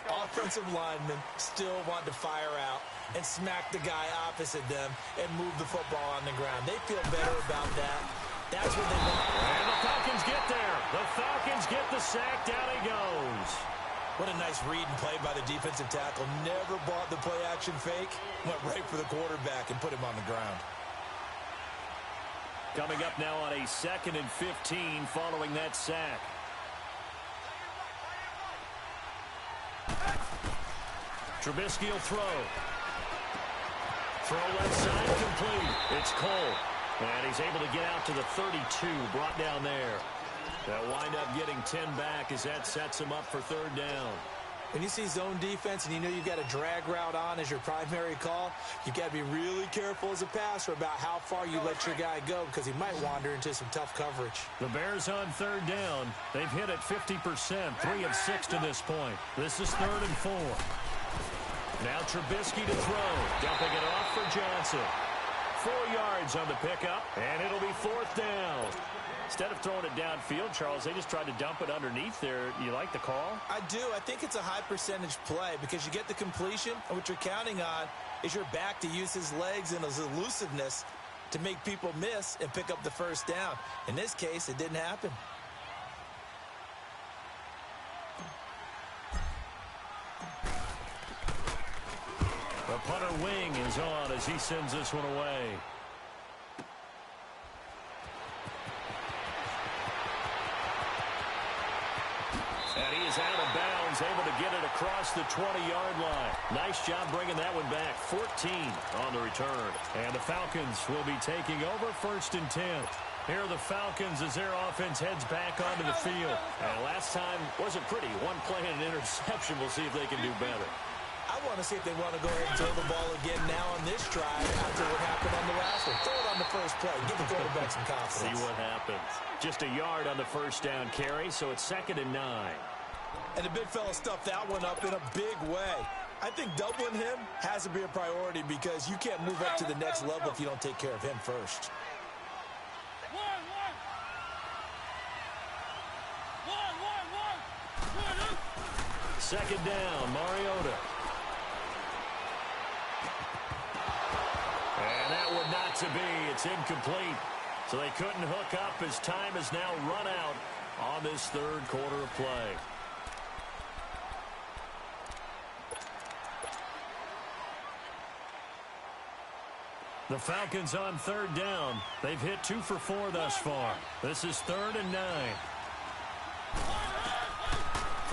offensive linemen still want to fire out and smack the guy opposite them and move the football on the ground. They feel better about that. That's what they want. And the Falcons get there. The Falcons get the sack. Down he goes. What a nice read and play by the defensive tackle. Never bought the play-action fake. Went right for the quarterback and put him on the ground. Coming up now on a 2nd and 15 following that sack. Trubisky will throw. Throw left side complete. It's Cole. And he's able to get out to the 32. Brought down there. They'll wind up getting 10 back as that sets him up for 3rd down. When you see zone defense and you know you've got a drag route on as your primary call, you've got to be really careful as a passer about how far you let your guy go because he might wander into some tough coverage. The Bears on 3rd down. They've hit it 50%, 3 of 6 to this point. This is 3rd and 4. Now Trubisky to throw. Dumping it off for Johnson. 4 yards on the pickup, and it'll be 4th down. Instead of throwing it downfield, Charles, they just tried to dump it underneath there. You like the call? I do. I think it's a high-percentage play because you get the completion, and what you're counting on is your back to use his legs and his elusiveness to make people miss and pick up the 1st down. In this case, it didn't happen. The punter wing is on as he sends this one away. And he is out of bounds, able to get it across the 20-yard line. Nice job bringing that one back. 14 on the return. And the Falcons will be taking over 1st and 10. Here are the Falcons as their offense heads back onto the field. And last time wasn't pretty. One play and an interception. We'll see if they can do better. I want to see if they want to go ahead and throw the ball again now on this drive after what happened on the last one. Throw it on the first play. Give the quarterback some confidence. See what happens. Just a yard on the 1st down carry, so it's 2nd and 9. And the big fella stuffed that one up in a big way. I think doubling him has to be a priority because you can't move up to the next level if you don't take care of him first. Second down, Mariota. And that one not to be. It's incomplete. So they couldn't hook up as time has now run out on this 3rd quarter of play. The Falcons on 3rd down. They've hit 2 for 4 thus far. This is 3rd and 9.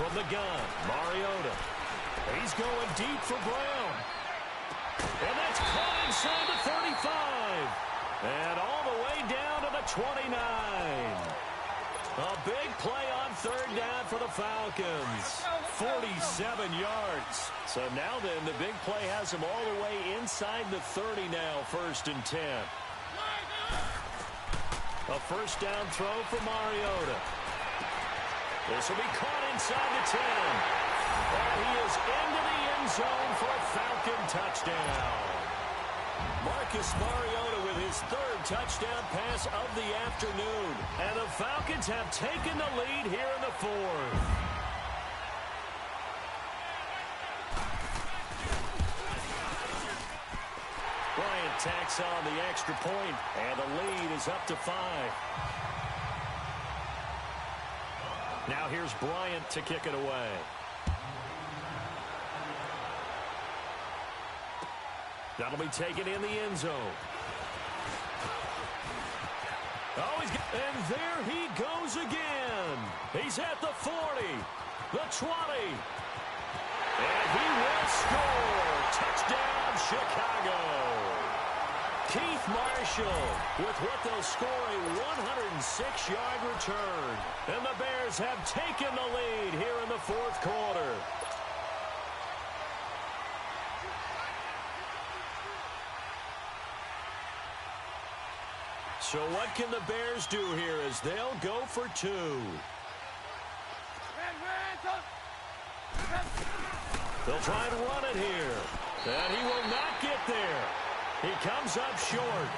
From the gun, Mariota. He's going deep for Brown. And that's caught inside the 35. And all the way down to the 29. A big play on third down for the Falcons. 47 yards. So now then, the big play has them all the way inside the 30 now, 1st and 10. A first down throw for Mariota. This will be caught inside the 10. And he is into the end zone for a Falcon touchdown. Marcus Mariota with his 3rd touchdown pass of the afternoon. And the Falcons have taken the lead here in the 4th. Bryant tacks on the extra point, and the lead is up to 5. Now here's Bryant to kick it away. That'll be taken in the end zone. Oh, and there he goes again. He's at the 40, the 20. And he will score. Touchdown, Chicago. Keith Marshall with what they'll score a 106-yard return. And the Bears have taken the lead here in the 4th quarter. So what can the Bears do here as they'll go for 2? They'll try and run it here. And he will not get there. He comes up short.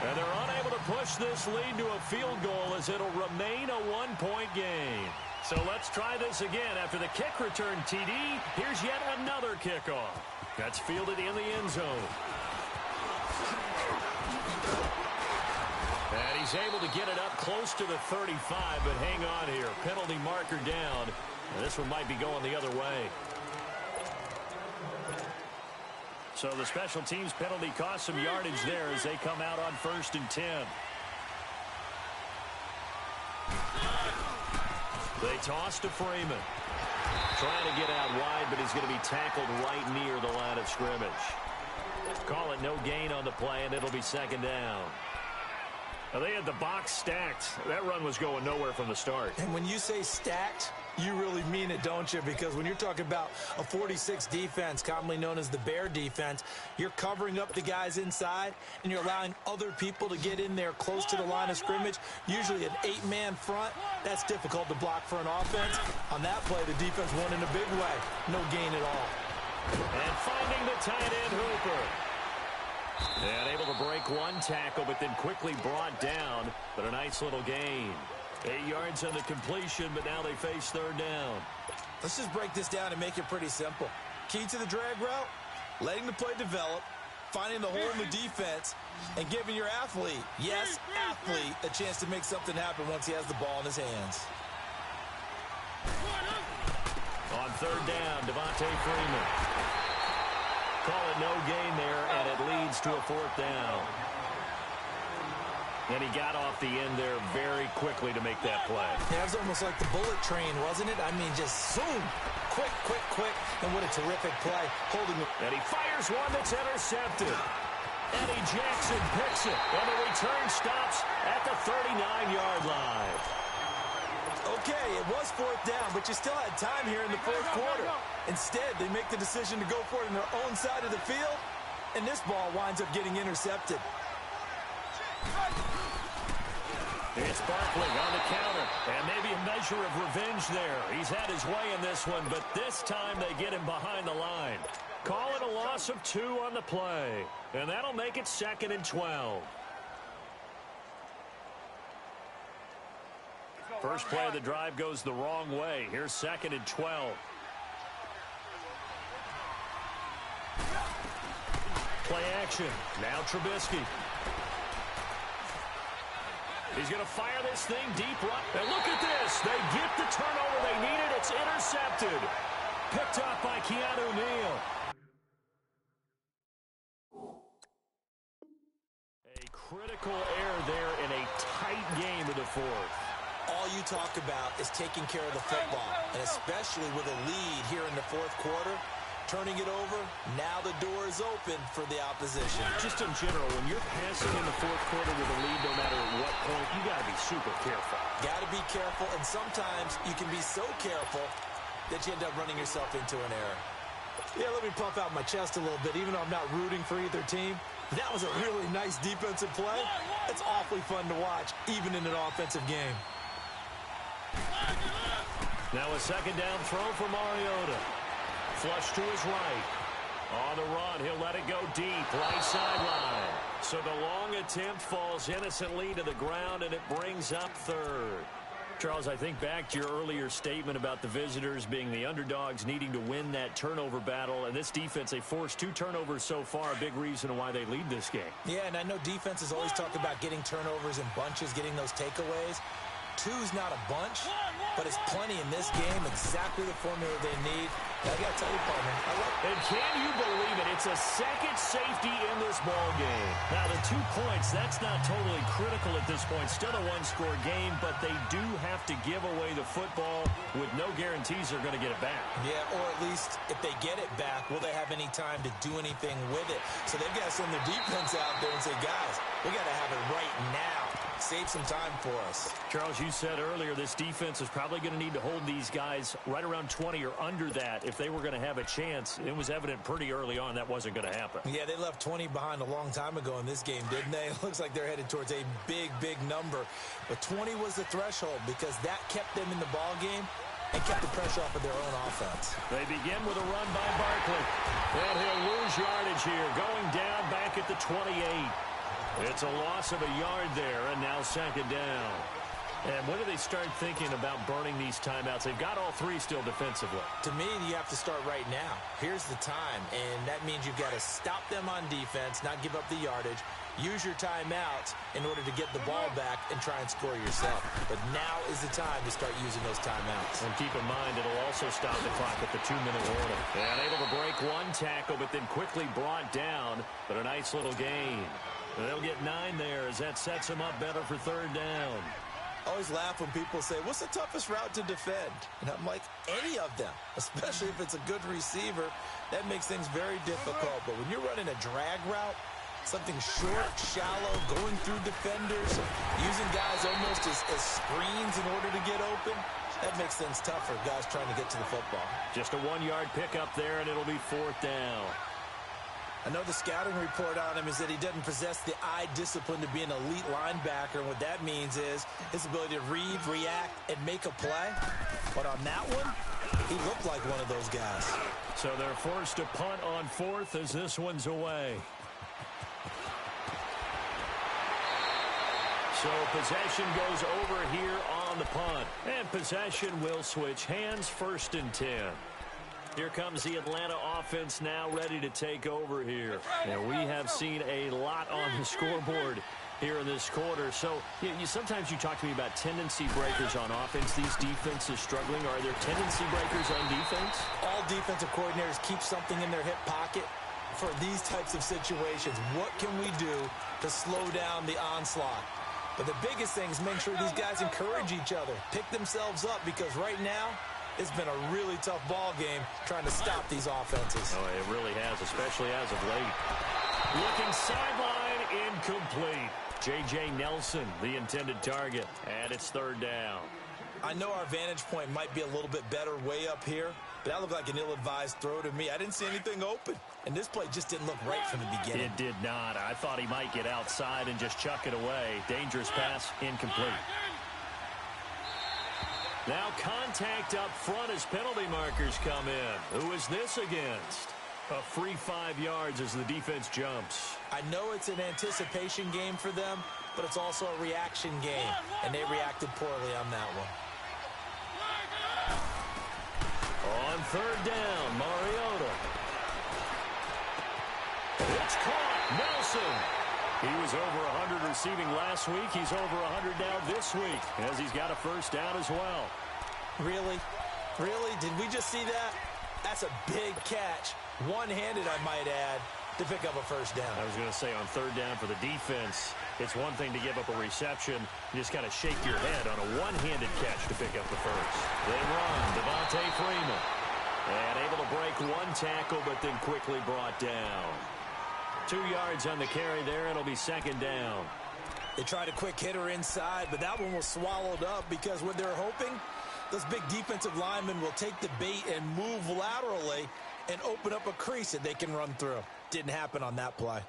And they're unable to push this lead to a field goal as it'll remain a 1-point game. So let's try this again. After the kick return TD, here's yet another kickoff. That's fielded in the end zone. And he's able to get it up close to the 35, but hang on here. Penalty marker down. And this one might be going the other way. So the special teams penalty cost some yardage there as they come out on 1st and 10. They toss to Freeman. Trying to get out wide, but he's going to be tackled right near the line of scrimmage. Call it no gain on the play, and it'll be 2nd down. Now, they had the box stacked. That run was going nowhere from the start. And when you say stacked, you really mean it, don't you? Because when you're talking about a 46 defense, commonly known as the Bear defense, you're covering up the guys inside, and you're allowing other people to get in there close to the line of scrimmage, usually an 8-man front. That's difficult to block for an offense. On that play, the defense won in a big way. No gain at all. And finding the tight end, Hooper. And able to break one tackle, but then quickly brought down. But a nice little gain. 8 yards on the completion, but now they face 3rd down. Let's just break this down and make it pretty simple. Key to the drag route, letting the play develop, finding the hole in the defense, and giving your athlete, yes, athlete, a chance to make something happen once he has the ball in his hands. On 3rd down, Devontae Freeman. Call it no gain there, and it leads to a 4th down. And he got off the end there very quickly to make that play. Yeah, it was almost like the bullet train, wasn't it? I mean, just zoom. Quick, quick, quick. And what a terrific play. Holding it. And he fires one that's intercepted. Eddie Jackson picks it. And the return stops at the 39-yard line. Okay, it was 4th down, but you still had time here in the 4th quarter. Instead, they make the decision to go for it on their own side of the field, and this ball winds up getting intercepted. It's Barkley on the counter, and maybe a measure of revenge there. He's had his way in this one, but this time they get him behind the line. Call it a loss of 2 on the play, and that'll make it 2nd and 12. First play of the drive goes the wrong way. Here's 2nd and 12. Play action. Now Trubisky. He's going to fire this thing deep right. And look at this. They get the turnover they needed. It's intercepted. Picked up by Keanu Neal. A critical error there in a tight game of the 4th. All you talk about is taking care of the football, and especially with a lead here in the 4th quarter, turning it over. Now the door is open for the opposition. Just in general, when you're passing in the fourth quarter with a lead, no matter what point, you got to be super careful. Got to be careful, and sometimes you can be so careful that you end up running yourself into an error. Yeah, let me puff out my chest a little bit, even though I'm not rooting for either team. That was a really nice defensive play. It's awfully fun to watch, even in an offensive game. Now a second down throw for Mariota. Flush to his right. On the run, he'll let it go deep, right sideline. So the long attempt falls innocently to the ground, and it brings up third. Charles, I think back to your earlier statement about the visitors being the underdogs needing to win that turnover battle. And this defense, they forced 2 turnovers so far, a big reason why they lead this game. Yeah, and I know defenses always talk about getting turnovers in bunches, getting those takeaways. 2's not a bunch, but it's plenty in this game, exactly the formula they need. I got to tell you, partner, I like it. And can you believe it? It's a second safety in this ball game. Now, the 2 points, that's not totally critical at this point. Still a one-score game, but they do have to give away the football with no guarantees they're going to get it back. Yeah, or at least if they get it back, will they have any time to do anything with it? So they've got to send their defense out there and say, guys, we got to have it right now. Save some time for us. Charles, you said earlier this defense is probably going to need to hold these guys right around 20 or under that if they were going to have a chance. It was evident pretty early on that wasn't going to happen. Yeah, they left 20 behind a long time ago in this game, didn't they? It looks like they're headed towards a big, big number. But 20 was the threshold because that kept them in the ball game and kept the pressure off of their own offense. They begin with a run by Barkley. And he'll lose yardage here, going down back at the 28. It's a loss of a yard there, and now second down. And when do they start thinking about burning these timeouts? They've got all 3 still defensively. To me, you have to start right now. Here's the time, and that means you've got to stop them on defense, not give up the yardage, use your timeouts in order to get the ball back and try and score yourself. But now is the time to start using those timeouts. And keep in mind, it'll also stop the clock at the 2-minute warning. And able to break 1 tackle, but then quickly brought down. But a nice little gain. They'll get 9 there as that sets them up better for third down. I always laugh when people say, what's the toughest route to defend? And I'm like, any of them, especially if it's a good receiver. That makes things very difficult. But when you're running a drag route, something short, shallow, going through defenders, using guys almost as screens in order to get open, that makes things tougher, guys trying to get to the football. Just a 1-yard pickup there, and it'll be 4th down. I know the scouting report on him is that he doesn't possess the eye discipline to be an elite linebacker. And what that means is his ability to read, react, and make a play. But on that one, he looked like one of those guys. So they're forced to punt on 4th as this one's away. So possession goes over here on the punt. And possession will switch hands, 1st and 10. Here comes the Atlanta offense now ready to take over here. And we have seen a lot on the scoreboard here in this quarter. So sometimes you talk to me about tendency breakers on offense. These defenses struggling. Are there tendency breakers on defense? All defensive coordinators keep something in their hip pocket for these types of situations. What can we do to slow down the onslaught? But the biggest thing is make sure these guys encourage each other, pick themselves up, because right now, it's been a really tough ball game trying to stop these offenses. Oh, it really has, especially as of late. Looking sideline, incomplete. J.J. Nelson, the intended target, and it's 3rd down. I know our vantage point might be a little bit better way up here, but that looked like an ill-advised throw to me. I didn't see anything open, and this play just didn't look right from the beginning. It did not. I thought he might get outside and just chuck it away. Dangerous pass, incomplete. Now contact up front as penalty markers come in. Who is this against? A free 5 yards as the defense jumps. I know it's an anticipation game for them, but it's also a reaction game, and they reacted poorly on that one. On 3rd down, Mariota. It's caught. Nelson. He was over 100 receiving last week. He's over 100 now this week as he's got a 1st down as well. Really? Really? Did we just see that? That's a big catch. One-handed, I might add, to pick up a 1st down. I was going to say on 3rd down for the defense, it's one thing to give up a reception. You just got to shake your head on a one-handed catch to pick up the 1st. They run. Devontae Freeman. And able to break one tackle, but then quickly brought down. 2 yards on the carry there. It'll be second down. They tried a quick hitter inside, but that one was swallowed up because what they're hoping, those big defensive linemen will take the bait and move laterally and open up a crease that they can run through. Didn't happen on that play.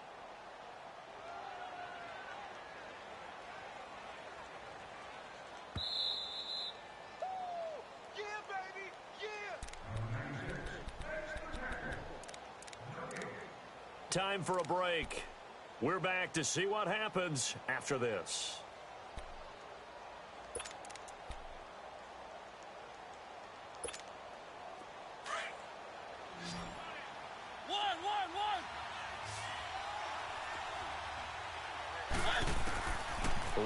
Time for a break. We're back to see what happens after this.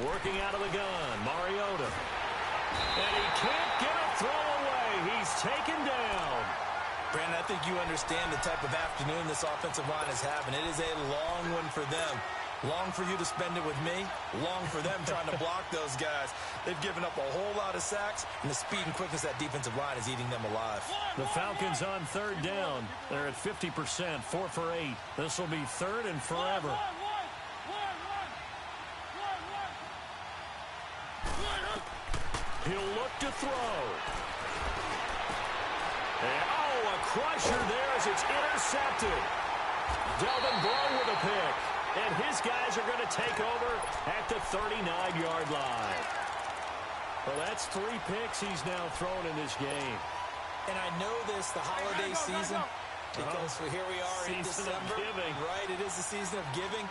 Working out of the gun, Mariota. And he can't get a throw away. He's taken down. Brandon, I think you understand the type of afternoon this offensive line is having. It is a long one for them. Long for you to spend it with me. Long for them trying to block those guys. They've given up a whole lot of sacks, and the speed and quickness of that defensive line is eating them alive. The Falcons on third down. They're at 50%, 4 for 8. This will be third and forever. He'll look to throw. And, a crusher there as it's intercepted. Delvin Blow with a pick. And his guys are going to take over at the 39-yard line. Well, that's 3 picks he's now thrown in this game. And I know this, the holiday season, because here we are in December. Right, it is the season of giving.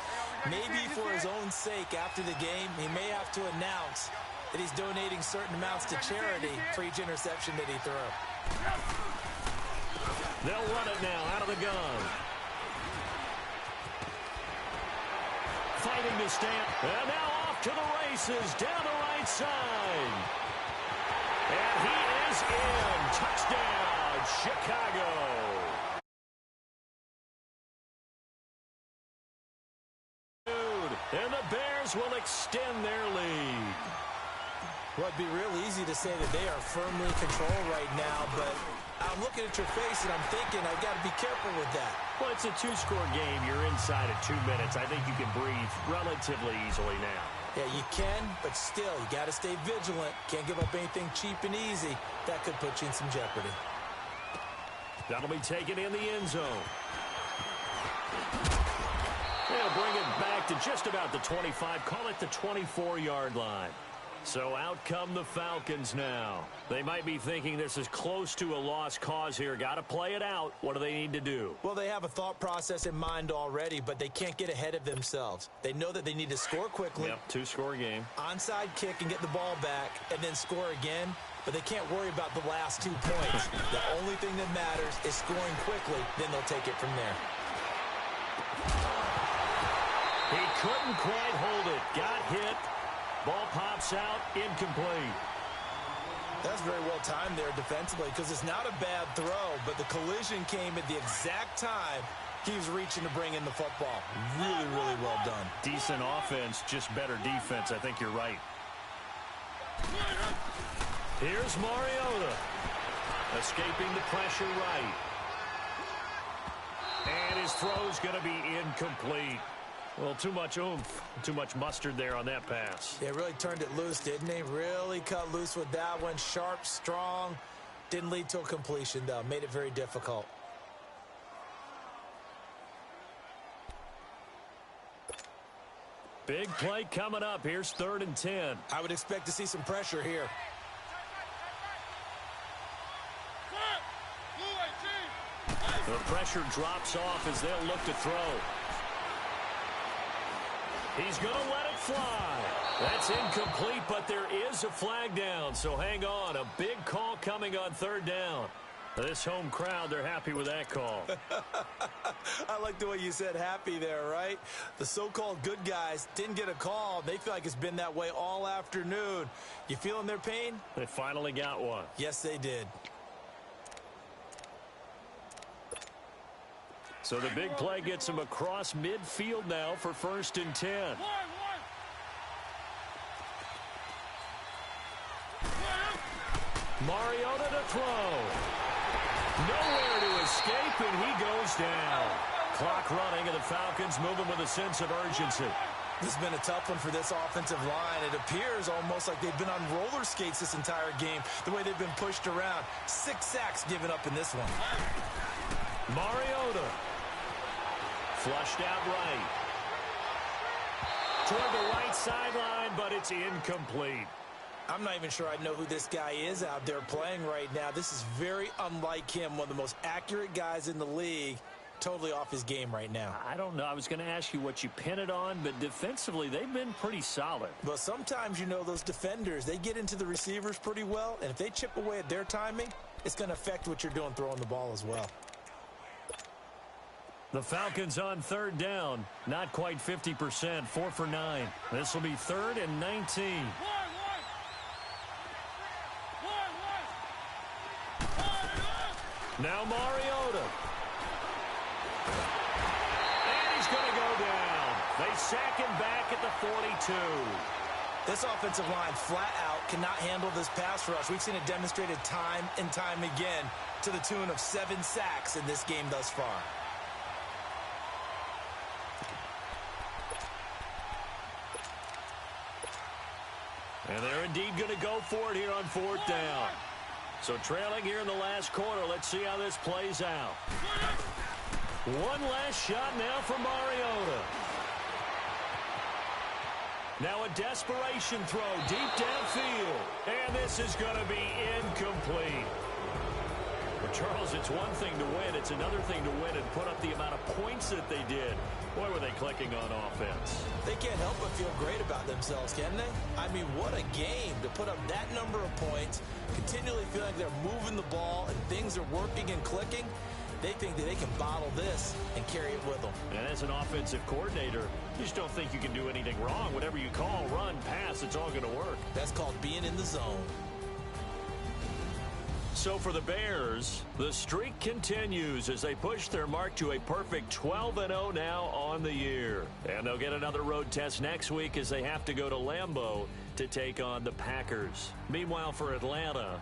Maybe for his own sake after the game, he may have to announce that he's donating certain amounts to charity for each interception that he threw. They'll run it now out of the gun. Fighting to stand. And now off to the races down the right side. And he is in. Touchdown, Chicago. And the Bears will extend their lead. Well, it'd be real easy to say that they are firmly in control right now, but I'm looking at your face and I'm thinking I've got to be careful with that. Well, it's a 2-score game. You're inside at 2 minutes. I think you can breathe relatively easily now. Yeah, you can, but still, you got to stay vigilant. Can't give up anything cheap and easy. That could put you in some jeopardy. That'll be taken in the end zone. They'll bring it back to just about the 25. Call it the 24-yard line. So out come the Falcons now. They might be thinking this is close to a lost cause here. Got to play it out. What do they need to do? Well, they have a thought process in mind already, but they can't get ahead of themselves. They know that they need to score quickly. Yep, 2-score game. Onside kick and get the ball back and then score again, but they can't worry about the last 2 points. The only thing that matters is scoring quickly, then they'll take it from there. He couldn't quite hold it. Got hit. Ball pops out, incomplete. That's very well timed there defensively because it's not a bad throw, but the collision came at the exact time he was reaching to bring in the football. Really, really well done. Decent offense, just better defense. I think you're right. Here's Mariota. Escaping the pressure right. And his throw's going to be incomplete. Well, too much oomph, too much mustard there on that pass. Yeah, really turned it loose, didn't he? Really cut loose with that one. Sharp, strong. Didn't lead to a completion, though. Made it very difficult. Big play coming up. Here's 3rd and 10. I would expect to see some pressure here. The pressure drops off as they'll look to throw. He's going to let it fly. That's incomplete, but there is a flag down, so hang on. A big call coming on 3rd down. This home crowd, they're happy with that call. I like the way you said happy there, right? The so-called good guys didn't get a call. They feel like it's been that way all afternoon. You feeling their pain? They finally got one. Yes, they did. So the big play gets him across midfield now for 1st and 10. Mariota to throw. Nowhere escape, and he goes down. Clock running, and the Falcons moving with a sense of urgency. This has been a tough one for this offensive line. It appears almost like they've been on roller skates this entire game, the way they've been pushed around. 6 sacks given up in this one. Mariota. Flushed out right. Toward the right sideline, but it's incomplete. I'm not even sure I know who this guy is out there playing right now. This is very unlike him, one of the most accurate guys in the league. Totally off his game right now. I don't know. I was going to ask you what you pin it on, but defensively, they've been pretty solid. But sometimes, you know, those defenders, they get into the receivers pretty well, and if they chip away at their timing, it's going to affect what you're doing throwing the ball as well. The Falcons on third down. Not quite 50%, 4 for 9. This will be 3rd and 19. Now Mariota. And he's going to go down. They sack him back at the 42. This offensive line flat out cannot handle this pass rush. We've seen it demonstrated time and time again to the tune of 7 sacks in this game thus far. And they're indeed going to go for it here on 4th down. So trailing here in the last quarter. Let's see how this plays out. One last shot now for Mariota. Now a desperation throw deep downfield. And this is going to be incomplete. But Charles, it's one thing to win. It's another thing to win and put up the amount of points that they did. Boy, were they clicking on offense. They can't help but feel great about themselves, can they? I mean, what a game to put up that number of points, continually feel like they're moving the ball and things are working and clicking. They think that they can bottle this and carry it with them. And as an offensive coordinator, you just don't think you can do anything wrong. Whatever you call, run, pass, it's all going to work. That's called being in the zone. So for the Bears, the streak continues as they push their mark to a perfect 12-0 now on the year. And they'll get another road test next week as they have to go to Lambeau to take on the Packers. Meanwhile, for Atlanta,